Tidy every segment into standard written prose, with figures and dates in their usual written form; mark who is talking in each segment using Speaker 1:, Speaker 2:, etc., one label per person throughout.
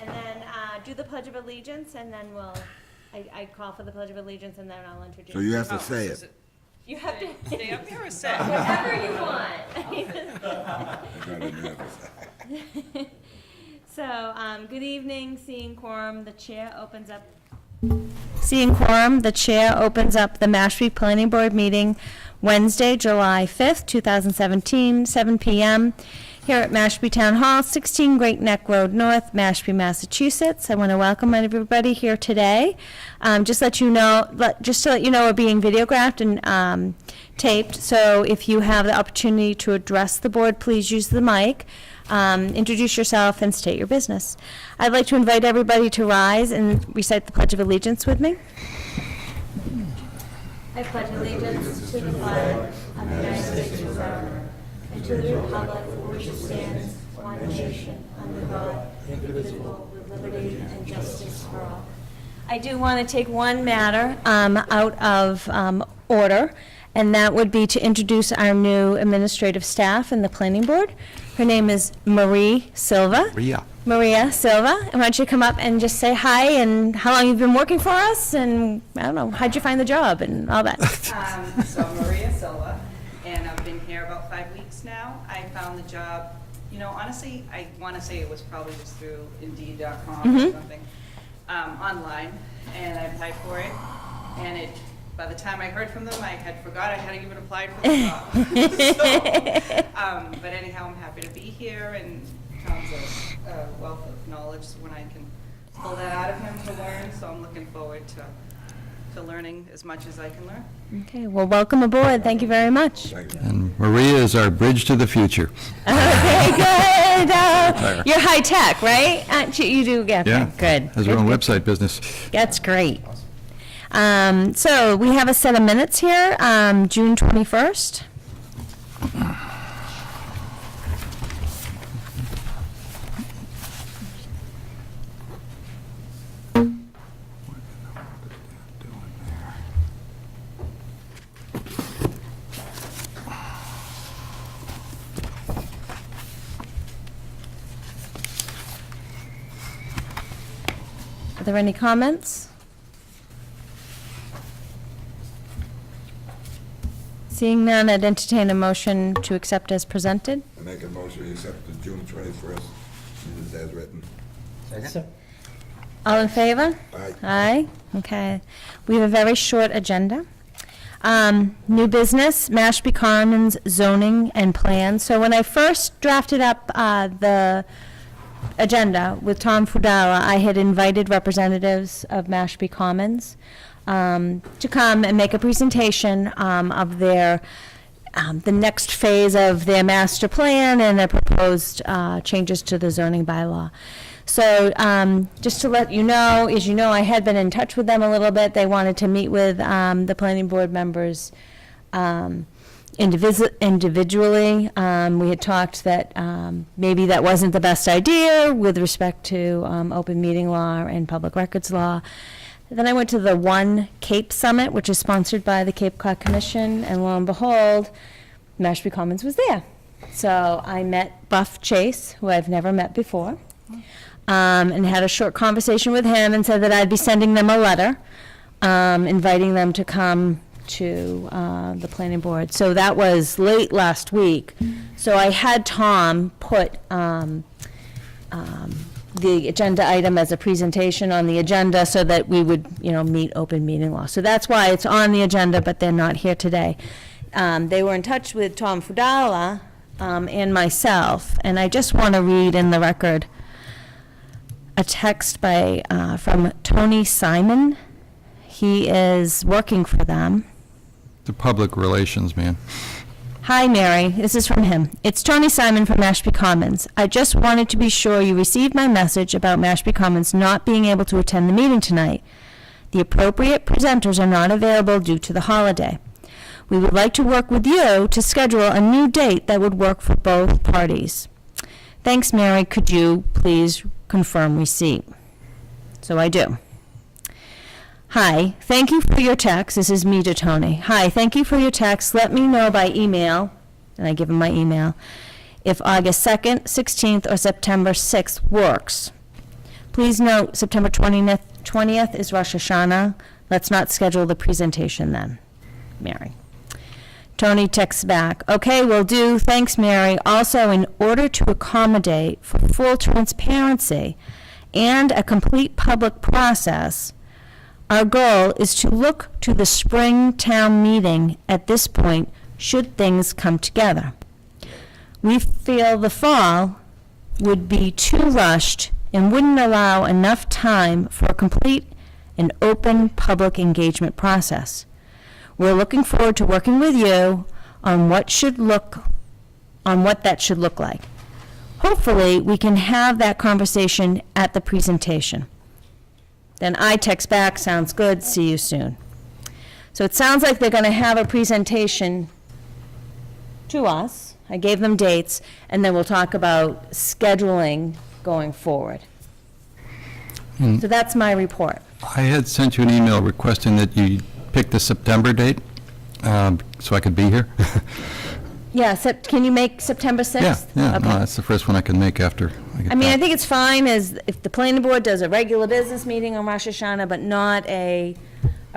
Speaker 1: And then do the Pledge of Allegiance, and then I call for the Pledge of Allegiance, and then I'll introduce.
Speaker 2: So you have to
Speaker 3: Oh,
Speaker 2: say
Speaker 3: is
Speaker 2: it.
Speaker 1: You have to.
Speaker 3: Stay up here or sit?
Speaker 1: Whatever you want.
Speaker 2: I'm kinda nervous.
Speaker 1: So, good evening, seeing quorum, the chair opens up. Seeing quorum, the chair opens up the Mashpee Planning Board meeting Wednesday, July 5th, 2017, 7 p.m. here at Mashpee Town Hall, 16 Great Neck Road North, Mashpee, Massachusetts. I want to welcome everybody here today. Just to let you know, we're being videographed and taped, so if you have the opportunity to address the board, please use the mic. Introduce yourself and state your business. I'd like to invite everybody to rise and recite the Pledge of Allegiance with me. I pledge allegiance to the flag of the United States of America and to the republic for which it stands, one nation, under God, indivisible, with liberty and justice for all. I do want to take one matter out of order, and that would be to introduce our new administrative staff in the planning board. Her name is Marie Silva. Maria Silva. I want you to come up and just say hi and how long you've been working for us, and I don't know, how'd you find the job and all that.
Speaker 3: So Maria Silva, and I've been here about 5 weeks now. I found the job, honestly, I want to say it was probably just through Indeed.com or something, online, and I applied for it, and by the time I heard from them, I had forgot I had even applied for the job. But anyhow, I'm happy to be here, and Tom's a wealth of knowledge when I can pull that out of him to learn, so I'm looking forward to learning as much as I can learn.
Speaker 1: Okay, well, welcome aboard. Thank you very much.
Speaker 4: And Maria is our bridge to the future.
Speaker 1: Okay, good. You're high tech, right? You do, yeah,
Speaker 4: Yeah.
Speaker 1: good.
Speaker 4: Has her own website business.
Speaker 1: That's great. So we have a set of minutes here, June 21st. Are there any comments? Seeing none, I'd entertain a motion to accept as presented.
Speaker 2: I make a motion to accept the June 21st minutes as written.
Speaker 1: All in favor?
Speaker 2: Aye.
Speaker 1: Aye, okay. We have a very short agenda. New business, Mashpee Commons zoning and plans. So when I first drafted up the agenda with Tom Fudala, I had invited representatives of Mashpee Commons to come and make a presentation of their, the next phase of their master plan and the proposed changes to the zoning bylaw. So just to let you know, as you know, I had been in touch with them a little bit. They wanted to meet with the planning board members individually. We had talked that maybe that wasn't the best idea with respect to open meeting law and public records law. Then I went to the One Cape Summit, which is sponsored by the Cape Cod Commission, and lo and behold, Mashpee Commons was there. So I met Buff Chase, who I've never met before, and had a short conversation with him and said that I'd be sending them a letter inviting them to come to the planning board. So that was late last week. So I had Tom put the agenda item as a presentation on the agenda so that we would, meet open meeting law. So that's why it's on the agenda, but they're not here today. They were in touch with Tom Fudala and myself, and I just want to read in the record a text from Tony Simon. He is working for them.
Speaker 4: The public relations man.
Speaker 1: Hi, Mary. This is from him. It's Tony Simon from Mashpee Commons. I just wanted to be sure you received my message about Mashpee Commons not being able to attend the meeting tonight. The appropriate presenters are not available due to the holiday. We would like to work with you to schedule a new date that would work for both parties. Thanks, Mary. Could you please confirm receipt? So I do. Hi, thank you for your text. This is me to Tony. Hi, thank you for your text. Let me know by email, and I give him my email, if August 2nd, 16th, or September 6th works. Please note, September 20th is Rosh Hashanah. Let's not schedule the presentation then. Mary. Tony texts back, okay, will do, thanks, Mary. Also, in order to accommodate for full transparency and a complete public process, our goal is to look to the spring town meeting at this point, should things come together. We feel the fall would be too rushed and wouldn't allow enough time for a complete and open public engagement process. We're looking forward to working with you on what that should look like. Hopefully, we can have that conversation at the presentation. Then I text back, sounds good, see you soon. So it sounds like they're going to have a presentation to us. I gave them dates, and then we'll talk about scheduling going forward. So that's my report.
Speaker 4: I had sent you an email requesting that you pick the September date, so I could be here.
Speaker 1: Yeah, can you make September 6th?
Speaker 4: Yeah,
Speaker 1: Okay.
Speaker 4: no, that's the first one I can make after I get
Speaker 1: I mean, I
Speaker 4: back.
Speaker 1: think it's fine as if the planning board does a regular business meeting on Rosh Hashanah, but not a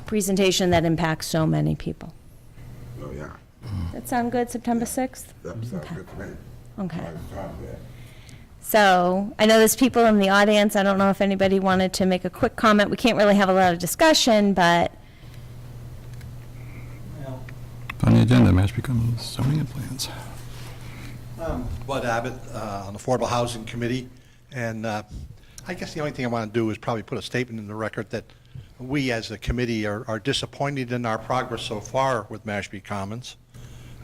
Speaker 1: presentation that impacts so many people.
Speaker 2: Oh, yeah.
Speaker 1: That sound good, September 6th?
Speaker 2: That sounds good to me.
Speaker 1: Okay.
Speaker 2: I was fine with that.
Speaker 1: So, I know there's people in the audience, I don't know if anybody wanted to make a quick comment. We can't really have a lot of discussion, but,
Speaker 4: On the agenda, Mashpee Commons zoning and plans.
Speaker 5: Bud Abbott on the Affordable Housing Committee, and I guess the only thing I want to do is probably put a statement in the record that we as a committee are disappointed in our progress so far with Mashpee Commons.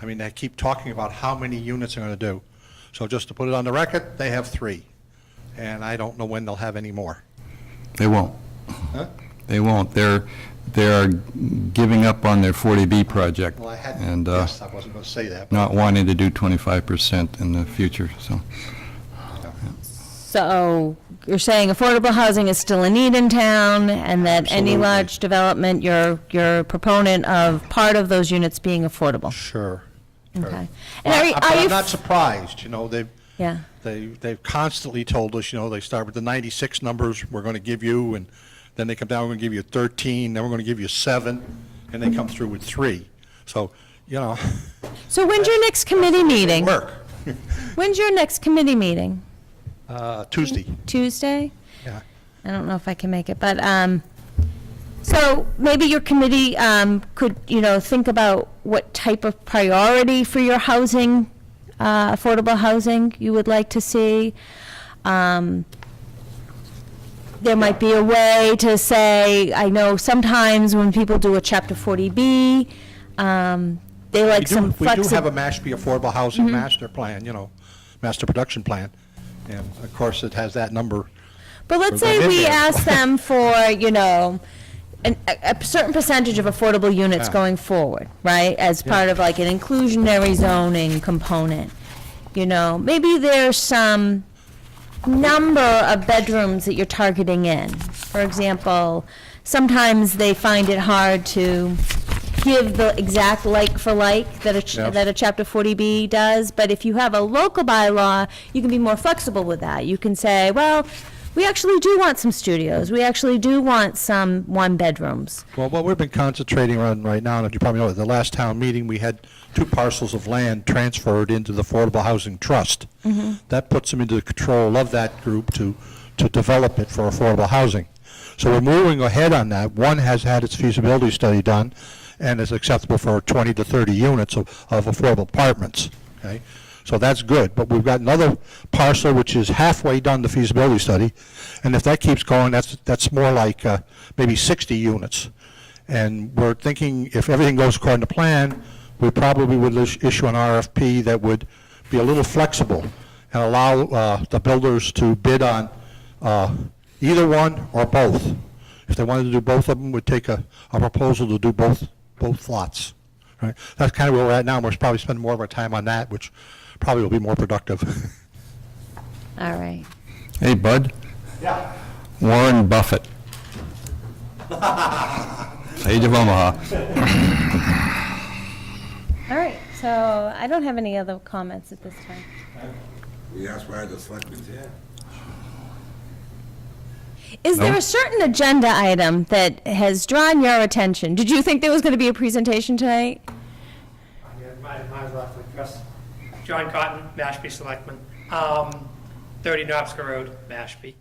Speaker 5: I mean, they keep talking about how many units they're going to do. So just to put it on the record, they have 3, and I don't know when they'll have any more.
Speaker 4: They won't.
Speaker 5: Huh?
Speaker 4: They won't. They're giving up on their 40B project
Speaker 5: Well, I had,
Speaker 4: and
Speaker 5: yes, I wasn't going to say that. but-
Speaker 4: not wanting to do 25% in the future, so.
Speaker 1: so, you're saying affordable housing is still a need in town, and that any
Speaker 5: Absolutely.
Speaker 1: large development, you're a proponent of part of those units being affordable?
Speaker 5: Sure.
Speaker 1: Okay.
Speaker 5: But
Speaker 1: And are
Speaker 5: I'm
Speaker 1: you,
Speaker 5: not surprised, you know,
Speaker 1: yeah,
Speaker 5: They've constantly told us, you know, they start with the 96 numbers we're going to give you, and then they come down, we're going to give you 13, then we're going to give you 7, and they come through with 3. So, you know,
Speaker 1: so when's your next committee meeting?
Speaker 5: work.
Speaker 1: When's your next committee meeting?
Speaker 5: Tuesday,
Speaker 1: Tuesday?
Speaker 5: yeah.
Speaker 1: I don't know if I can make it, but, so maybe your committee could, think about what type of priority for your housing, affordable housing you would like to see. There might be a way to say, I know sometimes when people do a Chapter 40B, they like some
Speaker 5: We do
Speaker 1: flexibility.
Speaker 5: have a Mashpee Affordable Housing Master Plan, you know, Master Production Plan, and of course, it has that number.
Speaker 1: But let's
Speaker 5: We're
Speaker 1: say
Speaker 5: going in
Speaker 1: we
Speaker 5: there.
Speaker 1: ask them for, a certain percentage of affordable units
Speaker 5: Yeah.
Speaker 1: going forward, right? As part of like an inclusionary zoning component. Maybe there's some number of bedrooms that you're targeting in. For example, sometimes they find it hard to give the exact like for like that
Speaker 5: Yes.
Speaker 1: that a Chapter 40B does, but if you have a local bylaw, you can be more flexible with that. You can say, well, we actually do want some studios, we actually do want some one-bedrooms.
Speaker 5: Well, what we've been concentrating on right now, and you probably know, at the last town meeting, we had 2 parcels of land transferred into the Affordable Housing Trust. That puts them into the control of that group to develop it for affordable housing. So we're moving ahead on that. One has had its feasibility study done and is acceptable for 20 to 30 units of affordable apartments, okay? So that's good, but we've got another parcel which is halfway done the feasibility study, and if that keeps going, that's more like maybe 60 units. And we're thinking, if everything goes according to plan, we probably would issue an RFP that would be a little flexible and allow the builders to bid on either one or both. If they wanted to do both of them, we'd take a proposal to do both lots. Right? That's kind of where we're at now. We're probably spending more of our time on that, which probably will be more productive.
Speaker 1: All right.
Speaker 4: Hey, Bud,
Speaker 5: Yeah.
Speaker 4: Warren Buffett. Age of Omaha.
Speaker 1: All right, so I don't have any other comments at this time.
Speaker 2: We asked why the selectmen's here.
Speaker 1: Is there
Speaker 4: No.
Speaker 1: a certain agenda item that has drawn your attention? Did you think there was going to be a presentation tonight?
Speaker 6: Yeah, mine's left with Chris. John Cotton, Mashpee Selectman, 30 Knobska Road, Mashpee.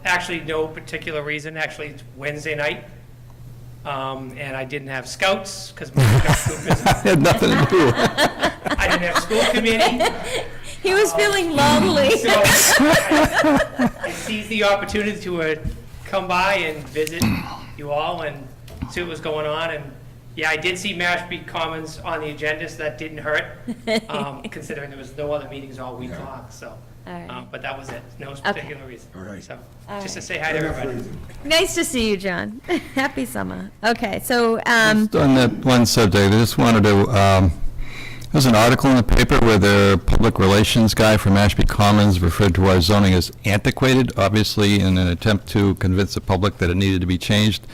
Speaker 6: Actually, no particular reason, actually, it's Wednesday night, and I didn't have scouts, because my scout group is,
Speaker 4: Had nothing to do with it.
Speaker 6: I didn't have school committee,
Speaker 1: He was feeling lonely.
Speaker 6: so I seized the opportunity to come by and visit you all and see what was going on, and yeah, I did see Mashpee Commons on the agenda, so that didn't hurt, considering there was no other meetings all week long, so.
Speaker 1: All right.
Speaker 6: But that was it, no particular reason.
Speaker 2: All right.
Speaker 6: So,
Speaker 1: All
Speaker 6: just to
Speaker 1: right.
Speaker 6: say hi to everybody.
Speaker 1: Nice to see you, John. Happy summer. Okay, so,
Speaker 4: Just on that one subject, I just wanted to, there's an article in the paper where the public relations guy from Mashpee Commons referred to our zoning as antiquated, obviously in an attempt to convince the public that it needed to be changed.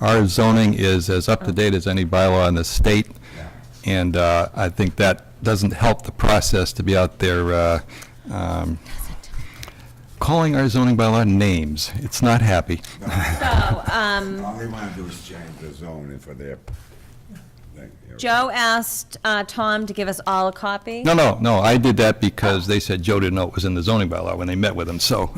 Speaker 4: Our zoning is as up-to-date as any bylaw in the state, and I think that doesn't help the process to be out there calling our zoning bylaw names. It's not happy.
Speaker 1: so,
Speaker 2: All they want to do is change the zoning for their, like, you know,
Speaker 1: Joe asked Tom to give us all a copy.
Speaker 4: No, I did that because they said Joe didn't know it was in the zoning bylaw when they met with him, so.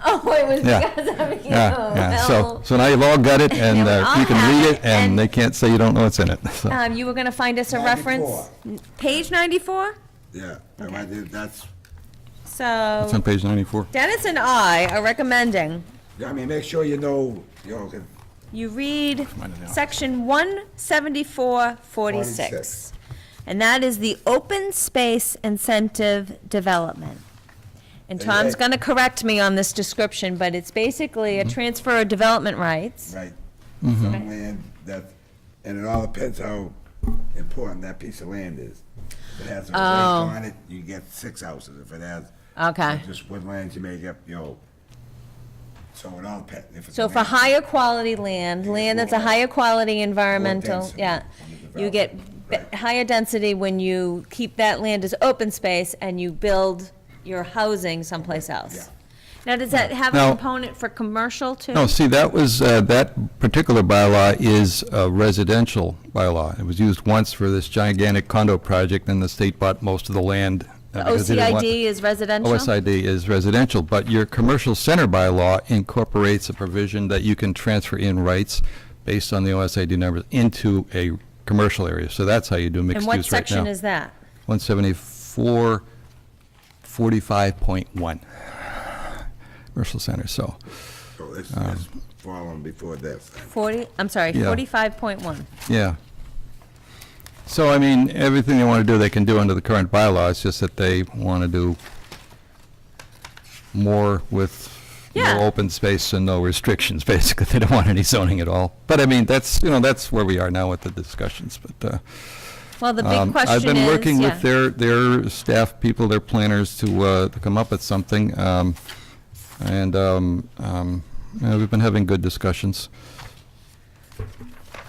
Speaker 1: Oh, it was
Speaker 4: Yeah.
Speaker 1: because of you.
Speaker 4: Yeah. So
Speaker 1: Well,
Speaker 4: now you've all got it, and
Speaker 1: Now we all
Speaker 4: you can
Speaker 1: have
Speaker 4: read
Speaker 1: it,
Speaker 4: it, and
Speaker 1: and-
Speaker 4: they can't say you don't know what's in it. So.
Speaker 1: You were going to find us a
Speaker 2: 94.
Speaker 1: reference? Page 94?
Speaker 2: yeah, and I did, that's,
Speaker 4: It's on
Speaker 1: So,
Speaker 4: page 94.
Speaker 1: Dennis and I are recommending
Speaker 2: yeah, I mean, make sure you know, 'cause
Speaker 1: you read section 17446.
Speaker 2: 46.
Speaker 1: And that is the open space incentive development. And
Speaker 2: And
Speaker 1: Tom's
Speaker 2: that-
Speaker 1: going to correct me on this description, but it's basically a transfer of development rights.
Speaker 2: right,
Speaker 4: Mm-hmm.
Speaker 2: some land that, and it all depends how important that piece of land is. If it has a lake
Speaker 1: Oh.
Speaker 2: on it, you get 6 houses. If it has
Speaker 1: Okay.
Speaker 2: just woodlands, you may get, so it all depends. If it's
Speaker 1: So for
Speaker 2: land-
Speaker 1: higher quality land, land that's a higher quality environmental,
Speaker 2: density
Speaker 1: yeah,
Speaker 2: on the
Speaker 1: you get
Speaker 2: development,
Speaker 1: higher density when you keep that land as open space and you build your housing someplace else.
Speaker 2: Yeah.
Speaker 1: Now, does that have a
Speaker 4: Now-
Speaker 1: component for commercial too?
Speaker 4: No, see, that was, that particular bylaw is a residential bylaw. It was used once for this gigantic condo project, and the state bought most of the land.
Speaker 1: The
Speaker 4: because they didn't want-
Speaker 1: OCID is residential?
Speaker 4: OSID is residential, but your commercial center bylaw incorporates a provision that you can transfer in rights based on the OSID numbers into a commercial area. So that's how you do mixed
Speaker 1: And
Speaker 4: use
Speaker 1: what
Speaker 4: right now.
Speaker 1: section is that?
Speaker 4: 174-45.1, commercial center, so,
Speaker 2: So it's falling before this.
Speaker 1: 40, I'm sorry,
Speaker 4: Yeah.
Speaker 1: 45.1.
Speaker 4: yeah. So, I mean, everything they want to do, they can do under the current bylaw, it's just that they want to do more with
Speaker 1: Yeah.
Speaker 4: no open space and no restrictions, basically. They don't want any zoning at all. But, I mean, that's, that's where we are now with the discussions, but,
Speaker 1: Well, the big question is,
Speaker 4: I've been working with
Speaker 1: yeah.
Speaker 4: their staff people, their planners, to come up with something, and we've been having good discussions.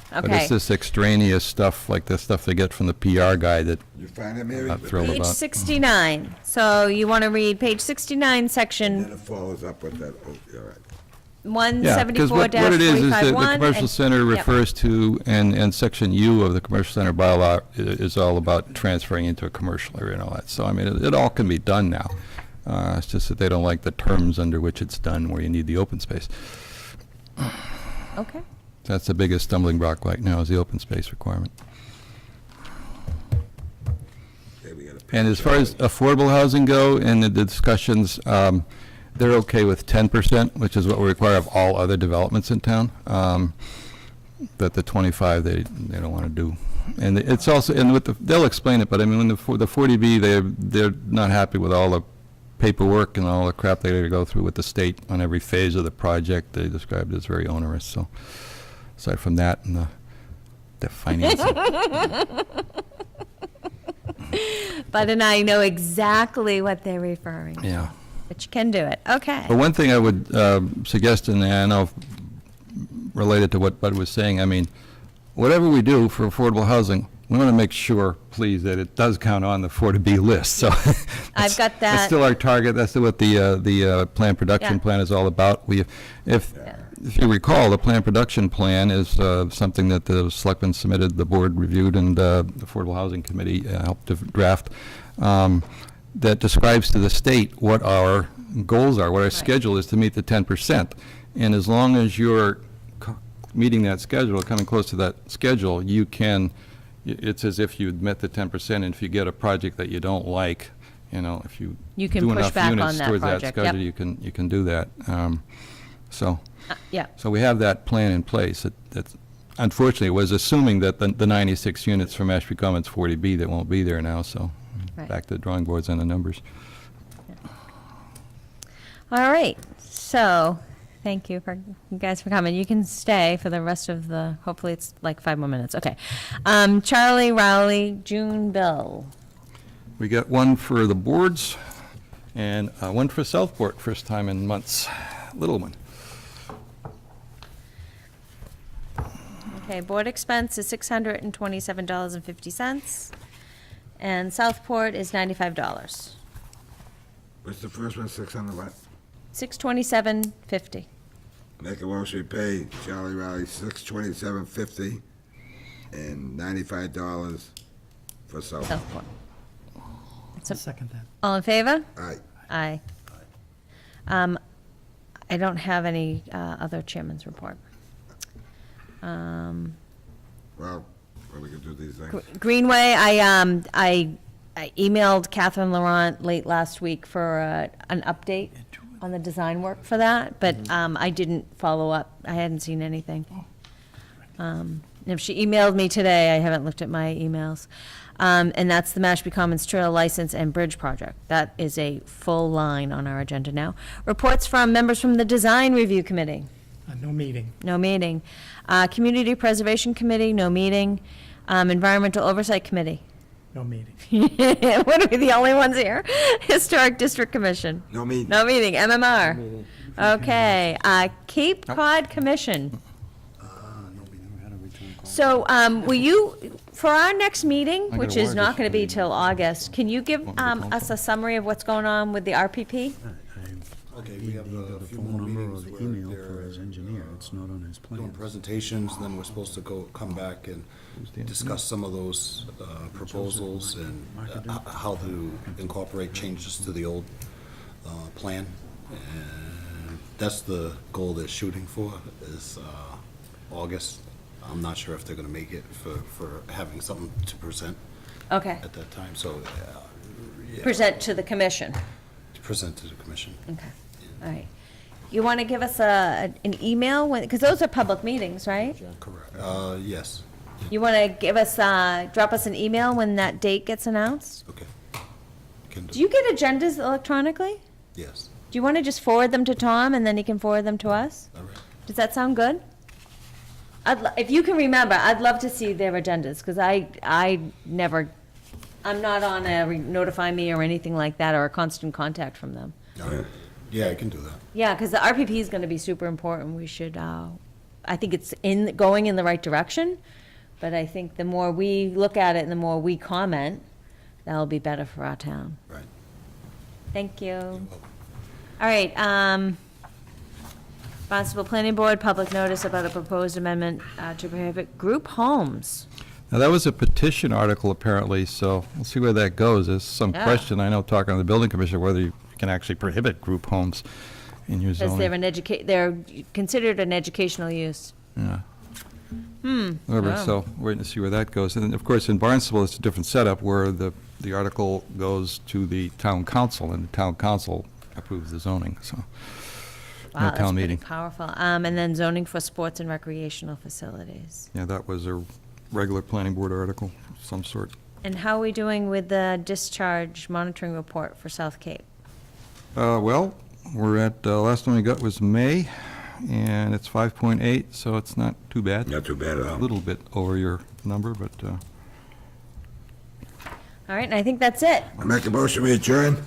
Speaker 4: But it's
Speaker 1: Okay.
Speaker 4: this extraneous stuff, like the stuff they get from the PR guy that
Speaker 2: You find it, Mary?
Speaker 4: I'm not thrilled
Speaker 1: Page
Speaker 4: about.
Speaker 1: 69. So you want to read page 69,
Speaker 2: And
Speaker 1: section
Speaker 2: then it follows up with that, all right.
Speaker 4: Yeah, because what it is that the
Speaker 1: 174-45-1.
Speaker 4: commercial center
Speaker 1: Yep.
Speaker 4: refers to, and section U of the commercial center bylaw is all about transferring into a commercial area and all that. So, I mean, it all can be done now. It's just that they don't like the terms under which it's done, where you need the open space.
Speaker 1: Okay.
Speaker 4: That's the biggest stumbling block right now, is the open space requirement.
Speaker 2: Okay, we gotta
Speaker 4: And as far as affordable housing go, and the discussions, they're okay with 10%, which is what we require of all other developments in town. But the 25, they don't want to do. And it's also, and with the, they'll explain it, but I mean, when the 40B, they're not happy with all the paperwork and all the crap they gotta go through with the state on every phase of the project. They described it as very onerous, so aside from that and the financing.
Speaker 1: Bud and I know exactly what they're referring to.
Speaker 4: Yeah.
Speaker 1: But you can do it. Okay.
Speaker 4: But one thing I would suggest, and I know related to what Bud was saying, I mean, whatever we do for affordable housing, we want to make sure, please, that it does count on the 40B list, so.
Speaker 1: I've got
Speaker 4: That's
Speaker 1: that.
Speaker 4: still our target, that's what the plan
Speaker 1: Yeah.
Speaker 4: production plan is all about. If you recall, the plan production plan is something that the selectmen submitted, the board reviewed, and the Affordable Housing Committee helped to draft, that describes to the state what our goals are, what our schedule is to meet the 10%. And as long as you're meeting that schedule, coming close to that schedule, you can, it's as if you'd met the 10%, and if you get a project that you don't like, if you
Speaker 1: You can
Speaker 4: do
Speaker 1: push
Speaker 4: enough
Speaker 1: back on
Speaker 4: units
Speaker 1: that
Speaker 4: towards that
Speaker 1: project, yep.
Speaker 4: schedule, you can do that. So
Speaker 1: Yeah,
Speaker 4: we have that plan in place. That's unfortunately, it was assuming that the 96 units from Mashpee Commons 40B that won't be there now, so
Speaker 1: Right.
Speaker 4: back to the drawing boards on the numbers.
Speaker 1: all right, so, thank you for, you guys for coming. You can stay for the rest of the, hopefully it's like 5 more minutes, okay. Charlie, Rowley, June bill.
Speaker 4: We got one for the boards and one for Southport, first time in months, little one.
Speaker 1: Okay, board expense is $627.50, and Southport is $95.
Speaker 2: What's the first one, 600 what?
Speaker 1: $627.50.
Speaker 2: Make a motion, we pay Charlie Riley $627.50 and $95 for South.
Speaker 1: Southport. So-
Speaker 7: Second that.
Speaker 1: All in favor?
Speaker 2: Aye.
Speaker 1: Aye. I don't have any other chairman's report.
Speaker 2: Well, we can do these things.
Speaker 1: Greenway, I emailed Catherine Laurent late last week for an update on the design work for that, but I didn't follow up. I hadn't seen anything. If she emailed me today, I haven't looked at my emails. And that's the Mashpee Commons Trail License and Bridge Project. That is a full line on our agenda now. Reports from members from the Design Review Committee.
Speaker 7: No meeting.
Speaker 1: No meeting. Community Preservation Committee, no meeting. Environmental Oversight Committee.
Speaker 7: No meeting.
Speaker 1: What, are we the only ones here? Historic District Commission.
Speaker 2: No meeting.
Speaker 1: No meeting. MMR. Okay. Cape Cod Commission. So, will you, for our next meeting,
Speaker 4: got
Speaker 1: which
Speaker 4: a
Speaker 1: is
Speaker 4: wire
Speaker 1: not going to be
Speaker 4: distribution.
Speaker 1: till August, can you give us a summary of what's going on with the RPP?
Speaker 8: Okay, we have a few more meetings where they're
Speaker 9: his engineer, it's not on his
Speaker 8: doing presentations, and then we're supposed to come back and discuss some of those proposals and how to incorporate changes to the old plan. And that's the goal they're shooting for, is August. I'm not sure if they're gonna make it for having something to present
Speaker 1: Okay.
Speaker 8: at that time, so, yeah,
Speaker 1: Present to the commission.
Speaker 8: to present to the commission.
Speaker 1: Okay. All right. You want to give us an email, because those are public meetings, right?
Speaker 8: Correct. Yes,
Speaker 1: You want to give us, drop us an email when that date gets announced?
Speaker 8: okay. Can
Speaker 1: Do you get agendas electronically?
Speaker 8: Yes,
Speaker 1: Do you want to just forward them to Tom, and then he can forward them to us?
Speaker 8: all right.
Speaker 1: Does that sound good? If you can remember, I'd love to see their agendas, because I'm not on a notify me or anything like that, or a constant contact from them.
Speaker 8: All right. Yeah, I can do that.
Speaker 1: Yeah, because the RPP is going to be super important. We should, I think it's going in the right direction, but I think the more we look at it and the more we comment, that'll be better for our town.
Speaker 8: Right.
Speaker 1: Thank you. All right, Barnstable Planning Board, public notice about a proposed amendment to prohibit group homes.
Speaker 4: Now, that was a petition article apparently, so we'll see where that goes. There's some
Speaker 1: Yeah.
Speaker 4: question, I know, talking to the building commissioner, whether you can actually prohibit group homes in your
Speaker 1: Because they're
Speaker 4: zoning.
Speaker 1: they're considered an educational use.
Speaker 4: Yeah.
Speaker 1: Wow.
Speaker 4: So, waiting to see where that goes. And then, of course, in Barnstable, it's a different setup where the article goes to the town council, and the town council approves the zoning, so.
Speaker 1: Wow,
Speaker 4: No
Speaker 1: that's
Speaker 4: town
Speaker 1: pretty
Speaker 4: meeting.
Speaker 1: powerful. And then zoning for sports and recreational facilities.
Speaker 4: Yeah, that was a regular planning board article of some sort.
Speaker 1: And how are we doing with the discharge monitoring report for South Cape?
Speaker 4: Well, we're at, last one we got was May, and it's 5.8, so it's not too bad.
Speaker 2: Not too bad at
Speaker 4: A
Speaker 2: all.
Speaker 4: little bit over your number, but,
Speaker 1: All right, and I think that's it.
Speaker 2: I make a motion, we adjourn?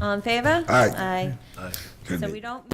Speaker 1: All in favor?
Speaker 2: Aye.
Speaker 1: Aye. So we don't.